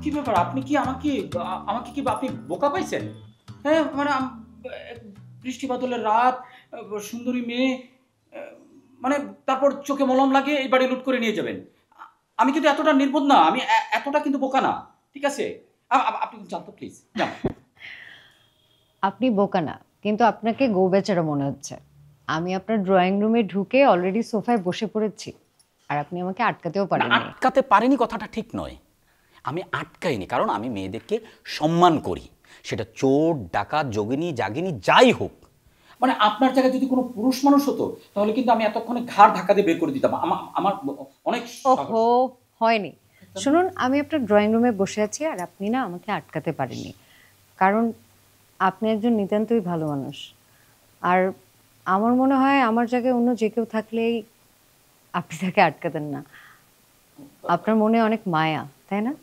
কি ব্যাপার? আপনি কি আমাকে আমাকে কি আপনি বোকা পাইছেন? হ্যাঁ, মানে বৃষ্টি বাদলের রাত, সুন্দরী মেয়ে, আ মানে তারপর চোখে মলম লাগিয়ে এই বাড়ি লুট করে নিয়ে যাবেন। আমি কিন্তু এতটা নির্বোধ না। আমি এতটা কিন্তু বোকা না। ঠিক আছে? আপনি যান তো প্লিজ, যান। আপনি বোকা না, কিন্তু আপনাকে গো-বেচারা মনে হচ্ছে। আমি আপনার ড্রয়িং রুমে ঢুকে অলরেডি সোফায় বসে পড়েছি, আর আপনি আমাকে আটকাতেও না, পারেননি। আটকাতে পারিনি কথাটা ঠিক নয়। আমি আটকাইনি, কারণ আমি মেয়েদেরকে সম্মান করি। সেটা চোর, ডাকাত, যোগিনী, যাগিনী যাই হোক। মানে আপনার জায়গায় যদি কোনো পুরুষ মানুষ হতো, তাহলে কিন্তু আমি এতক্ষণে ঘাড় ধাক্কা দিয়ে বের করে দিতাম। আমার অনেক সাহস। ওহো, হয়নি। শুনুন, আমি আপনার ড্রয়িং রুমে বসে আছি আর আপনি না আমাকে আটকাতে পারেননি, কারণ আপনি একজন নিতান্তই ভালো মানুষ। আর আমার মনে হয় আমার জায়গায় অন্য যে কেউ থাকলেই আপনি তাকে আটকাতেন না। আপনার মনে অনেক মায়া, তাই না?